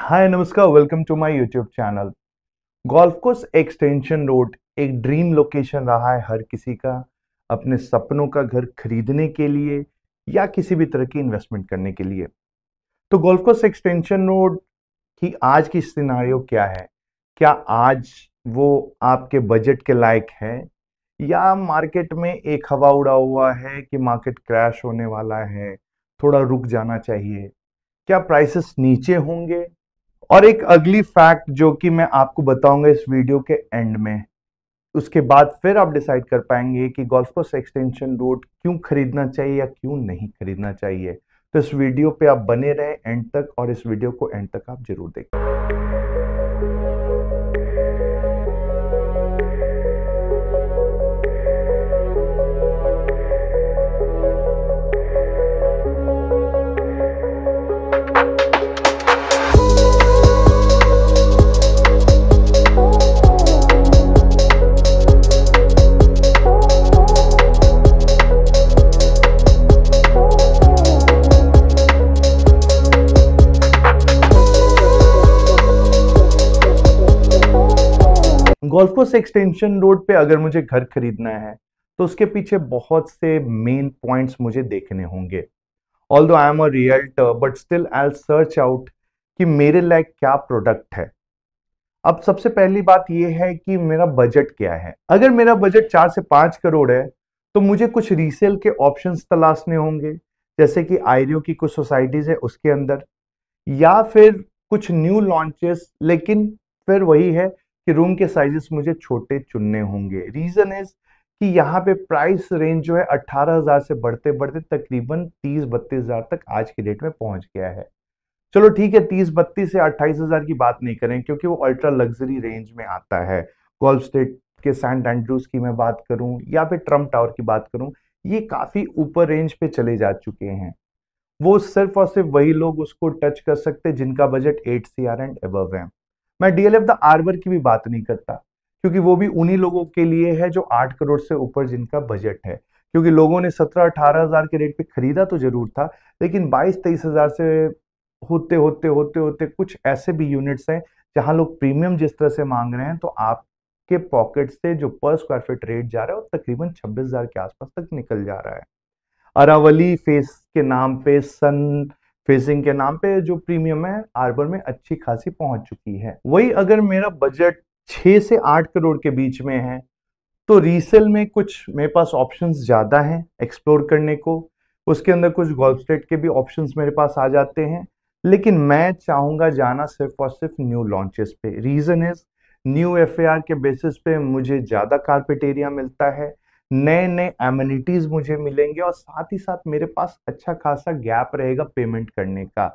हाय नमस्कार, welcome to my YouTube channel. Golf course extension road एक dream location रहा है हर किसी का, अपने सपनों का घर खरीदने के लिए या किसी भी तरह की इन्वेस्टमेंट करने के लिए। तो गोल्फ कोर्स एक्सटेंशन रोड की आज की सिनारियो क्या है? क्या आज वो आपके बजट के लायक है या मार्केट में एक हवा उड़ा हुआ है कि मार्केट क्रैश होने वाला है, थोड़ा रुक जाना चाहिए? क्या प्राइसेस नीचे होंगे? और एक अगली फैक्ट जो कि मैं आपको बताऊंगा इस वीडियो के एंड में, उसके बाद फिर आप डिसाइड कर पाएंगे कि गोल्फ कोर्स एक्सटेंशन रोड क्यों खरीदना चाहिए या क्यों नहीं खरीदना चाहिए। तो इस वीडियो पे आप बने रहे एंड तक और इस वीडियो को एंड तक आप जरूर देखें। गोल्फ कोर्स एक्सटेंशन रोड पे अगर मुझे घर खरीदना है तो उसके पीछे बहुत से मेन पॉइंट्स मुझे देखने होंगे। Although I am a realtor but still I search out कि मेरे लायक क्या प्रोडक्ट है। अब सबसे पहली बात यह है कि मेरा बजट क्या है। अगर मेरा बजट 4 से 5 करोड़ है तो मुझे कुछ रीसेल के ऑप्शंस तलाशने होंगे, जैसे कि आईरियो की कुछ सोसाइटीज है उसके अंदर, या फिर कुछ न्यू लॉन्चेस। लेकिन फिर वही है कि रूम के साइजेस मुझे छोटे चुनने होंगे। रीजन इज कि यहाँ पे प्राइस रेंज जो है 18,000 से बढ़ते बढ़ते तकरीबन 30-32,000 तक आज की डेट में पहुंच गया है। चलो ठीक है, 30-32 से 28,000 की बात नहीं करें क्योंकि वो अल्ट्रा लग्जरी रेंज में आता है। गोल्फ स्टेट के सेंट एंड्रूज की मैं बात करूं या फिर ट्रम्प टावर की बात करूं, ये काफी ऊपर रेंज पे चले जा चुके हैं। वो सिर्फ और सिर्फ वही लोग उसको टच कर सकते हैं जिनका बजट 8 CR एंड अबव है। मैं डीएलएफ द आर्बर की भी बात नहीं करता क्योंकि वो भी उन्हीं लोगों के लिए है जो 8 करोड़ से ऊपर जिनका बजट है, क्योंकि लोगों ने 17-18 हजार के रेट पे खरीदा तो जरूर था, लेकिन 22-23 हजार से होते होते होते होते कुछ ऐसे भी यूनिट्स हैं जहां लोग प्रीमियम जिस तरह से मांग रहे हैं तो आपके पॉकेट से जो पर स्क्वायर फीट रेट जा रहा है वो तकरीबन 26,000 के आसपास तक निकल जा रहा है। अरावली फेस के नाम पे, सन फेसिंग के नाम पे जो प्रीमियम है आर्बर में अच्छी खासी पहुंच चुकी है। वही अगर मेरा बजट 6 से 8 करोड़ के बीच में है तो रीसेल में कुछ मेरे पास ऑप्शंस ज्यादा हैं एक्सप्लोर करने को। उसके अंदर कुछ गोल्फ स्टेट के भी ऑप्शंस मेरे पास आ जाते हैं, लेकिन मैं चाहूंगा जाना सिर्फ और सिर्फ न्यू लॉन्चेस पे। रीजन इज न्यू एफएआर के बेसिस पे मुझे ज्यादा कारपेट एरिया मिलता है, नए नए एमिनिटीज मुझे मिलेंगे और साथ ही साथ मेरे पास अच्छा खासा गैप रहेगा पेमेंट करने का।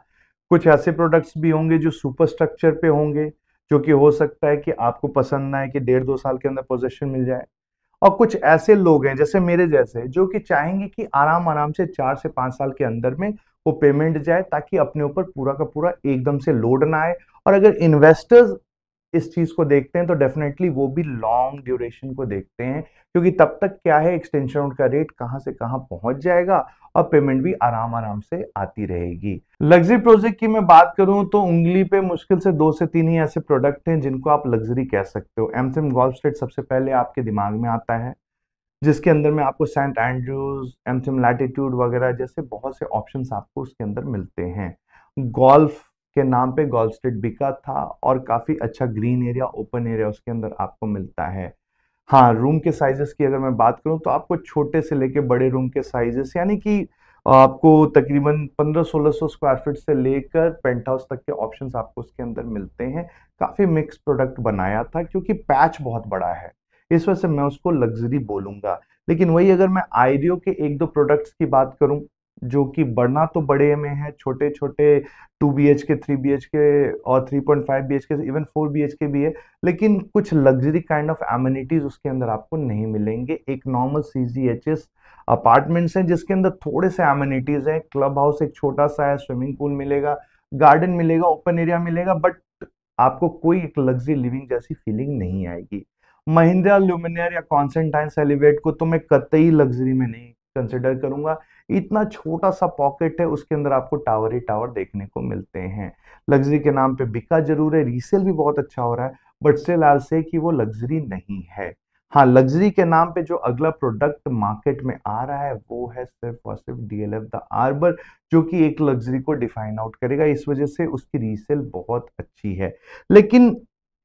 कुछ ऐसे प्रोडक्ट्स भी होंगे जो सुपर स्ट्रक्चर पे होंगे, जो कि हो सकता है कि आपको पसंद ना आए कि 1.5-2 साल के अंदर पोजेशन मिल जाए। और कुछ ऐसे लोग हैं जैसे मेरे जैसे जो कि चाहेंगे कि आराम आराम से 4 से 5 साल के अंदर में वो पेमेंट जाए ताकि अपने ऊपर पूरा का पूरा एकदम से लोड ना आए। और अगर इन्वेस्टर्स इस चीज को देखते हैं तो डेफिनेटली वो भी लॉन्ग ड्यूरेशन को देखते हैं, क्योंकि तब तक क्या है, एक्सटेंशन का रेट कहां से कहां पहुंच जाएगा और पेमेंट भी आराम आराम से आती रहेगी। लग्जरी प्रोजेक्ट की मैं बात करूं तो उंगली पे मुश्किल से 2 से 3 ही ऐसे प्रोडक्ट हैं जिनको आप लग्जरी कह सकते हो। एमसिम गोल्फ स्टेट सबसे पहले आपके दिमाग में आता है, जिसके अंदर में आपको सेंट एंड्रूज, एमसिम लैटिट्यूड वगैरह जैसे बहुत से ऑप्शंस आपको उसके अंदर मिलते हैं। गोल्फ के नाम पे गोल्फ स्टेट बिका था और काफी अच्छा ग्रीन एरिया, ओपन एरिया उसके अंदर आपको मिलता है। हाँ, रूम के साइजेस की अगर मैं बात करूं तो आपको छोटे से लेके बड़े रूम के साइजेस, यानी कि आपको तकरीबन 1500-1600 स्क्वायर फीट से लेकर पेंट हाउस तक के ऑप्शंस आपको उसके अंदर मिलते हैं। काफी मिक्स प्रोडक्ट बनाया था क्योंकि पैच बहुत बड़ा है, इस वजह से मैं उसको लग्जरी बोलूंगा। लेकिन वही अगर मैं आईडियो के 1-2 प्रोडक्ट्स की बात करूं जो कि बढ़ना तो बड़े में है, छोटे छोटे 2 BHK, 3 BHK और 3.5 BHK, इवन 4 BHK भी है, लेकिन कुछ लग्जरी काइंड ऑफ एमिनिटीज उसके अंदर आपको नहीं मिलेंगे। एक नॉर्मल CGHS अपार्टमेंट्स हैं जिसके अंदर थोड़े से एमिनिटीज हैं, क्लब हाउस एक छोटा सा है, स्विमिंग पूल मिलेगा, गार्डन मिलेगा, ओपन एरिया मिलेगा, बट आपको कोई एक लग्जरी लिविंग जैसी फीलिंग नहीं आएगी। महिंद्रा ल्यूमिनियर या कॉन्सेंटाइन एलिवेट को तो मैं कतई लग्जरी में नहीं कंसिडर करूंगा। इतना छोटा सा पॉकेट है, उसके अंदर आपको टावर ही टावर देखने को मिलते हैं। लग्जरी के नाम पे बिका जरूर है, रीसेल भी बहुत अच्छा हो रहा है, but still I will say कि वो लग्जरी नहीं है। हाँ, लग्जरी के नाम पे जो अगला प्रोडक्ट मार्केट में आ रहा है वो है सिर्फ और सिर्फ डीएलएफ द आर्बर, जो कि एक लग्जरी को डिफाइन आउट करेगा, इस वजह से उसकी रीसेल बहुत अच्छी है। लेकिन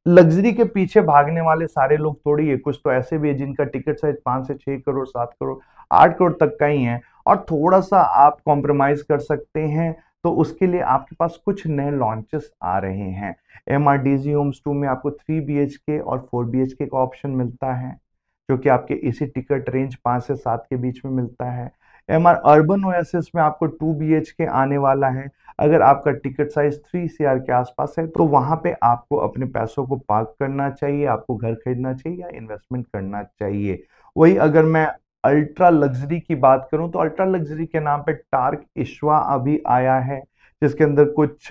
लग्जरी के पीछे भागने वाले सारे लोग थोड़ी है, कुछ तो ऐसे भी है जिनका टिकट साइज 5 से 6 करोड़, 7 करोड़, 8 करोड़ तक का ही है, और थोड़ा सा आप कॉम्प्रोमाइज कर सकते हैं। तो उसके लिए आपके पास कुछ नए लॉन्चेस आ रहे हैं। एमआरडीजी होम्स 2 में आपको 3 BHK और 4 BHK का ऑप्शन मिलता है, जो कि आपके इसी टिकट रेंज 5 से 7 के बीच में मिलता है। एमआर अर्बन ओएसिस में आपको 2 BHK आने वाला है। अगर आपका टिकट साइज 3 CR के आसपास है तो वहां पे आपको अपने पैसों को पार्क करना चाहिए, आपको घर खरीदना चाहिए या इन्वेस्टमेंट करना चाहिए। वही अगर मैं अल्ट्रा लग्जरी की बात करूं तो अल्ट्रा लग्जरी के नाम पे टार्क इश्वा अभी आया है, जिसके अंदर कुछ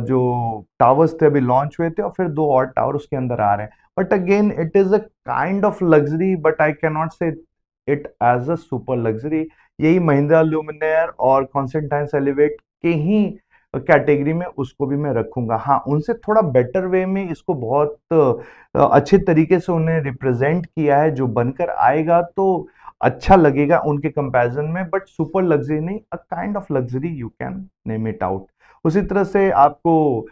जो टावर्स थे अभी लॉन्च हुए थे, और फिर 2 और टावर उसके अंदर आ रहे हैं। But again it is a kind of luxury, but I can not say it as a super luxury. यही महिंद्रा ल्यूमिनेयर और कॉन्स्टेंटाइन एलिवेट के ही कैटेगरी में उसको भी मैं रखूंगा। हाँ, उनसे थोड़ा बेटर वे में इसको बहुत अच्छे तरीके से उन्हें रिप्रेजेंट किया है, जो बनकर आएगा तो अच्छा लगेगा उनके कंपैरिजन में, बट सुपर लग्जरी नहीं, अ kind of luxury you can name it out. उसी तरह से आपको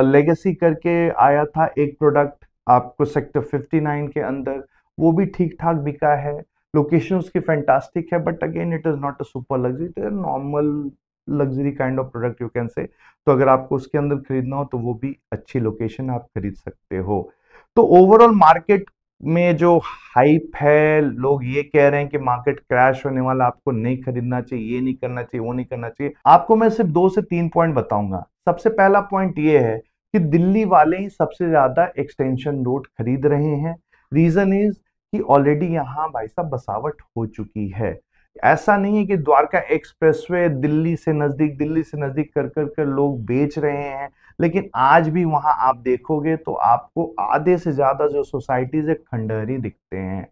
लेगेसी करके आया था एक प्रोडक्ट आपको सेक्टर 59 के अंदर, वो भी ठीक ठाक बिका है। लोकेशन उसकी फैंटास्टिक है, but again it is not a super luxury, it is normal luxury kind of product you can say. तो अगर आपको उसके अंदर खरीदना हो तो वो भी अच्छी लोकेशन आप खरीद सकते हो। तो ओवरऑल मार्केट में जो हाइप है, लोग ये कह रहे हैं कि मार्केट क्रैश होने वाला, आपको नहीं खरीदना चाहिए, ये नहीं करना चाहिए, वो नहीं करना चाहिए। आपको मैं सिर्फ 2 से 3 पॉइंट बताऊंगा। सबसे पहला पॉइंट ये है कि दिल्ली वाले ही सबसे ज्यादा एक्सटेंशन रोड खरीद रहे हैं। रीजन इज कि ऑलरेडी यहाँ भाई साहब बसावट हो चुकी है। ऐसा नहीं है कि द्वारका एक्सप्रेसवे दिल्ली से नजदीक कर कर कर लोग बेच रहे हैं, लेकिन आज भी वहां आप देखोगे तो आपको आधे से ज्यादा जो सोसाइटीज है खंडहर ही दिखते हैं।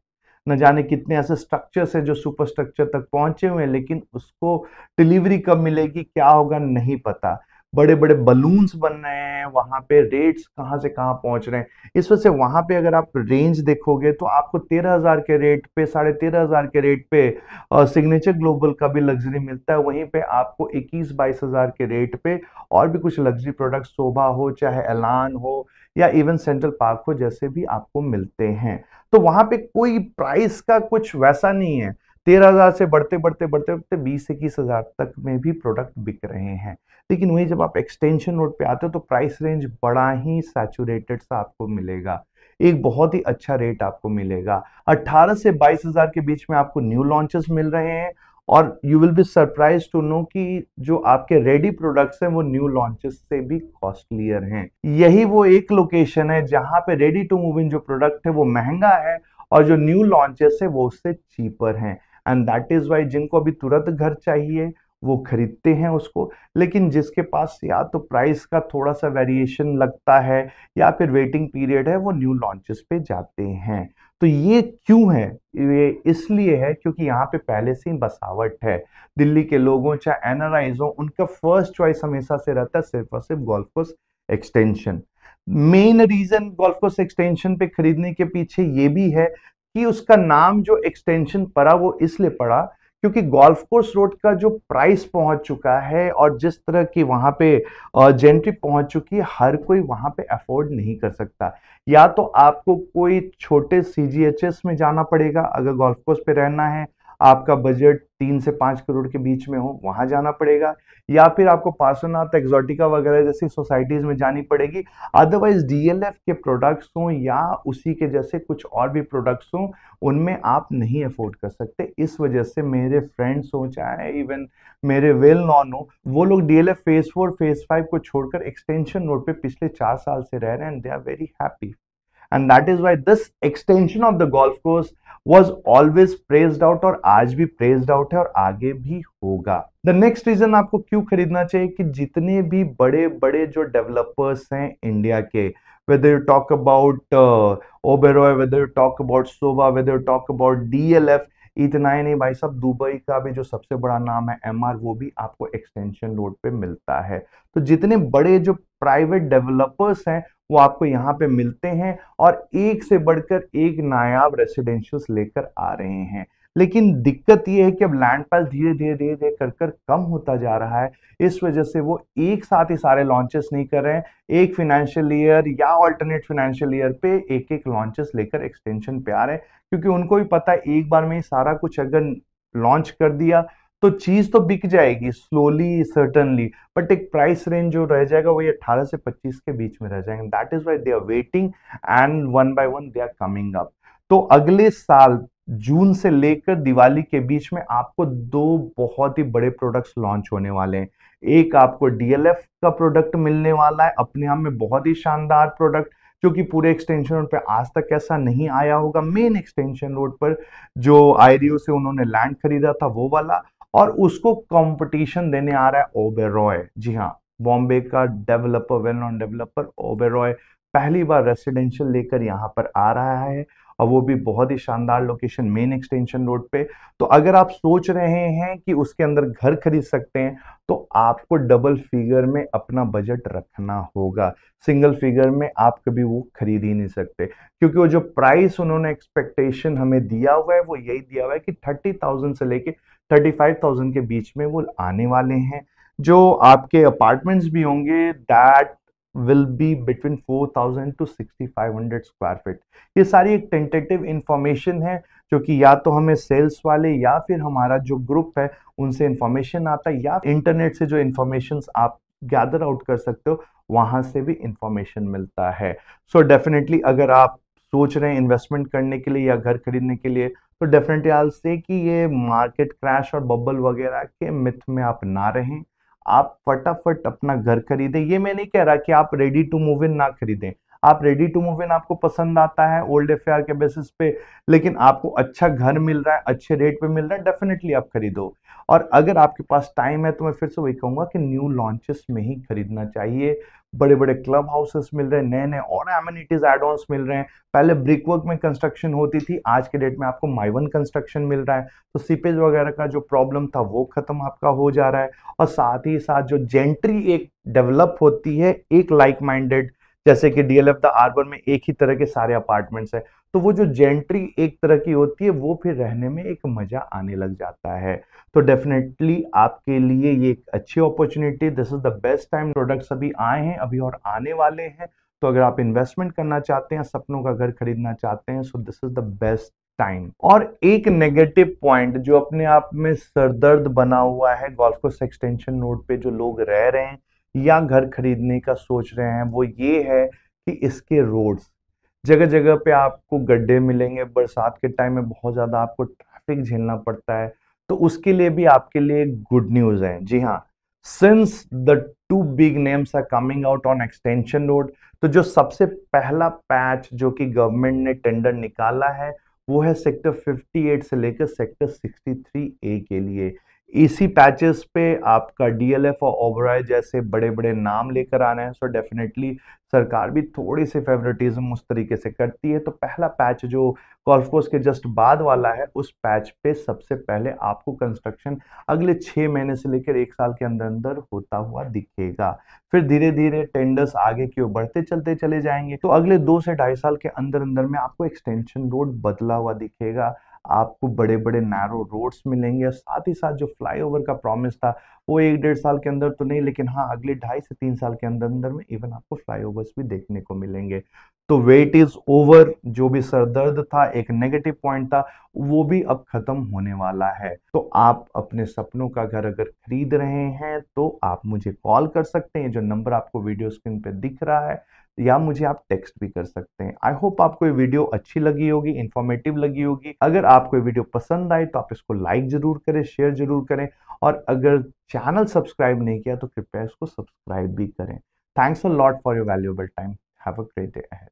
न जाने कितने ऐसे स्ट्रक्चर्स है जो सुपर स्ट्रक्चर तक पहुंचे हुए हैं, लेकिन उसको डिलीवरी कब मिलेगी, क्या होगा, नहीं पता। बड़े बड़े बलून्स बन रहे हैं वहां पे, रेट्स कहां से कहां पहुंच रहे हैं। इस वजह से वहां पे अगर आप रेंज देखोगे तो आपको 13,000 के रेट पे, 13,500 के रेट पे सिग्नेचर ग्लोबल का भी लग्जरी मिलता है। वहीं पे आपको 21-22 हजार के रेट पे और भी कुछ लग्जरी प्रोडक्ट, शोभा हो, चाहे एलान हो, या इवन सेंट्रल पार्क हो, जैसे भी आपको मिलते हैं। तो वहां पे कोई प्राइस का कुछ वैसा नहीं है। 13,000 से बढ़ते बढ़ते बढ़ते बढ़ते 20-21 हजार तक में भी प्रोडक्ट बिक रहे हैं। लेकिन वही जब आप एक्सटेंशन रोड पे आते हो तो प्राइस रेंज बड़ा ही सैचुरेटेड सा आपको मिलेगा। एक बहुत ही अच्छा रेट आपको मिलेगा। 18 से 22 हजार के बीच में आपको न्यू लॉन्चेस मिल रहे हैं, और you will be surprise to know कि जो आपके रेडी प्रोडक्ट्स हैं वो न्यू लॉन्चेस से भी कॉस्टलियर हैं। यही वो एक लोकेशन है जहां पे रेडी टू मूव इन जो प्रोडक्ट है वो महंगा है, और जो न्यू लॉन्चेस है वो उससे चीपर हैं। एंड दैट इज वाई जिनको अभी तुरंत घर चाहिए वो खरीदते हैं उसको, लेकिन जिसके पास या तो प्राइस का थोड़ा सा वेरिएशन लगता है या फिर वेटिंग पीरियड है, वो न्यू लॉन्चेस पे जाते हैं। तो ये क्यों है? ये इसलिए है क्योंकि यहाँ पे पहले से ही बसावट है। दिल्ली के लोगों चाहे एनआरआईज हो, उनका फर्स्ट चॉइस हमेशा से रहता है सिर्फ और सिर्फ golf course extension. Main reason golf course extension पे खरीदने के पीछे ये भी है कि उसका नाम जो एक्सटेंशन पड़ा वो इसलिए पड़ा क्योंकि गोल्फ कोर्स रोड का जो प्राइस पहुंच चुका है और जिस तरह की वहां पे जेंट्री पहुंच चुकी है, हर कोई वहां पे अफोर्ड नहीं कर सकता। या तो आपको कोई छोटे सीजीएचएस में जाना पड़ेगा, अगर गोल्फ कोर्स पे रहना है, आपका बजट 3 से 5 करोड़ के बीच में हो, वहां जाना पड़ेगा, या फिर आपको पार्श्वनाथ एक्सोटिका वगैरह जैसी सोसाइटीज में जानी पड़ेगी। अदरवाइज डीएलएफ के प्रोडक्ट्स हों या उसी के जैसे कुछ और भी प्रोडक्ट्स हों, उनमें आप नहीं अफोर्ड कर सकते। इस वजह से मेरे फ्रेंड्स हो चाहे इवन मेरे वेल नॉन हो, वो लोग डीएलएफ फेज 4 फेज 5 को छोड़कर एक्सटेंशन रोड पे पिछले 4 साल से रह रहे हैं, and they are very happy. And that is why this extension of the golf course was always praised out, और आज भी praised out है और आगे भी होगा। द नेक्स्ट रीजन आपको क्यों खरीदना चाहिए कि जितने भी बड़े बड़े जो डेवलपर्स हैं इंडिया के, whether you talk about Oberoi, whether you talk about Sobha, whether you talk about DLF, इतना ही नहीं भाई साहब, दुबई का भी जो सबसे बड़ा नाम है एमआर, वो भी आपको एक्सटेंशन रोड पे मिलता है। तो जितने बड़े जो प्राइवेट डेवलपर्स हैं वो आपको यहाँ पे मिलते हैं और एक से बढ़कर एक नायाब रेसिडेंशियल्स लेकर आ रहे हैं। लेकिन दिक्कत ये है कि अब लैंड प्राइस धीरे धीरे धीरे धीरे कर कर कम होता जा रहा है। इस वजह से वो एक साथ ही सारे लॉन्चेस नहीं कर रहे हैं, एक फाइनेंशियल ईयर या ऑल्टरनेट फाइनेंशियल ईयर पे एक एक लॉन्चेस लेकर एक्सटेंशन पे आ रहे हैं, क्योंकि उनको भी पता है एक बार में ही सारा कुछ अगर लॉन्च कर दिया तो चीज तो बिक जाएगी स्लोली सर्टनली, बट एक प्राइस रेंज जो रह जाएगा वो 18 से 25 के बीच में रह जाएंगे। That is why they are waiting and one by one they are coming up. तो अगले साल जून से लेकर दिवाली के बीच में आपको दो बहुत ही बड़े प्रोडक्ट्स लॉन्च होने वाले हैं। एक आपको डीएलएफ का प्रोडक्ट मिलने वाला है, अपने आप में बहुत ही शानदार प्रोडक्ट, जो कि पूरे एक्सटेंशन रोड पे आज तक ऐसा नहीं आया होगा। मेन एक्सटेंशन रोड पर जो आईरियो से उन्होंने लैंड खरीदा था वो वाला, और उसको कंपटीशन देने आ रहा है ओबेरॉय। जी हाँ, बॉम्बे का developer, well known developer Oberoi पहली बार रेसिडेंशियल लेकर यहाँ पर आ रहा है, और वो भी बहुत ही शानदार लोकेशन मेन एक्सटेंशन रोड पे। तो अगर आप सोच रहे हैं कि उसके अंदर घर खरीद सकते हैं तो आपको डबल फिगर में अपना बजट रखना होगा। सिंगल फिगर में आप कभी वो खरीद ही नहीं सकते, क्योंकि वो जो प्राइस उन्होंने एक्सपेक्टेशन हमें दिया हुआ है वो यही दिया हुआ है कि 30,000 से लेके 35,000 के बीच में वो आने वाले हैं। जो आपके अपार्टमेंट्स भी होंगे that will be between 4,000 to 6,500 square feet. ये सारी एक टेंटेटिव इंफॉर्मेशन है, जो कि या तो हमें सेल्स वाले या फिर हमारा जो ग्रुप है उनसे इंफॉर्मेशन आता है, या इंटरनेट से जो इंफॉर्मेशन आप गैदर आउट कर सकते हो वहां से भी इंफॉर्मेशन मिलता है। सो डेफिनेटली अगर आप सोच रहे हैं इन्वेस्टमेंट करने के लिए या घर खरीदने के लिए, तो डेफिनेटली आई से कि ये मार्केट क्रैश और बबल वगैरह के मिथ में आप ना रहें। आप फटाफट अपना घर खरीदें। ये मैं नहीं कह रहा कि आप रेडी टू मूव इन ना खरीदें। आप रेडी टू मूव इन आपको पसंद आता है ओल्ड एफआर के बेसिस पे, लेकिन आपको अच्छा घर मिल रहा है, अच्छे रेट पे मिल रहा है, डेफिनेटली आप खरीदो। और अगर आपके पास टाइम है तो मैं फिर से वही कहूंगा कि न्यू लॉन्चेस में ही खरीदना चाहिए। बड़े बड़े क्लब हाउसेस मिल रहे हैं, नए नए और एमिनिटीज एड ऑन्स मिल रहे हैं। पहले ब्रिक वर्क में कंस्ट्रक्शन होती थी, आज के डेट में आपको माइवन कंस्ट्रक्शन मिल रहा है। तो सीपेज वगैरह का जो प्रॉब्लम था वो खत्म आपका हो जा रहा है। और साथ ही साथ जो जेंट्री एक डेवलप होती है एक लाइक माइंडेड, जैसे कि डीएलएफ द आर्बर में एक ही तरह के सारे अपार्टमेंट्स हैं, तो वो जो जेंट्री एक तरह की होती है वो फिर रहने में एक मजा आने लग जाता है। तो डेफिनेटली आपके लिए ये एक अच्छी opportunity, this is the best time. Products अभी आए हैं, अभी और आने वाले हैं। तो अगर आप इन्वेस्टमेंट करना चाहते हैं, सपनों का घर खरीदना चाहते हैं, so this is the best time. और एक नेगेटिव पॉइंट जो अपने आप में सरदर्द बना हुआ है गोल्फ कोर्स एक्सटेंशन रोड पे जो लोग रह रहे हैं या घर खरीदने का सोच रहे हैं, वो ये है कि इसके रोड्स जगह जगह पे आपको गड्ढे मिलेंगे, बरसात के टाइम में बहुत ज्यादा आपको ट्रैफिक झेलना पड़ता है। तो उसके लिए भी आपके लिए गुड न्यूज है। जी हाँ, since the two big names are coming out on extension road, तो जो सबसे पहला पैच जो कि गवर्नमेंट ने टेंडर निकाला है वो है सेक्टर 58 से लेकर सेक्टर 63A के लिए। इसी पैचेस पे आपका डीएलएफ और ओबराय जैसे बड़े बड़े नाम लेकर आना है। सो डेफिनेटली सरकार भी थोड़ी सी फेवरेटिज्म उस तरीके से करती है। तो पहला पैच जो गोल्फ कोर्स के जस्ट बाद वाला है, उस पैच पे सबसे पहले आपको कंस्ट्रक्शन अगले 6 महीने से लेकर 1 साल के अंदर अंदर होता हुआ दिखेगा। फिर धीरे धीरे टेंडर्स आगे की ओर बढ़ते चलते चले जाएंगे, तो अगले 2 से 2.5 साल के अंदर अंदर में आपको एक्सटेंशन रोड बदला हुआ दिखेगा। आपको बड़े बड़े नैरो रोड्स मिलेंगे, और साथ ही साथ जो फ्लाईओवर का प्रॉमिस था वो 1-1.5 साल के अंदर तो नहीं, लेकिन हाँ अगले 2.5 से 3 साल के अंदर अंदर में इवन आपको फ्लाईओवर्स भी देखने को मिलेंगे। तो वेट इज ओवर। जो भी सरदर्द था, एक नेगेटिव पॉइंट था, वो भी अब खत्म होने वाला है। तो आप अपने सपनों का घर अगर खरीद रहे हैं तो आप मुझे कॉल कर सकते हैं, जो नंबर आपको वीडियो स्क्रीन पे दिख रहा है, या मुझे आप टेक्स्ट भी कर सकते हैं। आई होप आपको ये वीडियो अच्छी लगी होगी, इंफॉर्मेटिव लगी होगी। अगर आपको ये वीडियो पसंद आए तो आप इसको लाइक जरूर करें, शेयर जरूर करें, और अगर चैनल सब्सक्राइब नहीं किया तो कृपया इसको सब्सक्राइब भी करें। Thanks a lot for your valuable time. Have a great day ahead.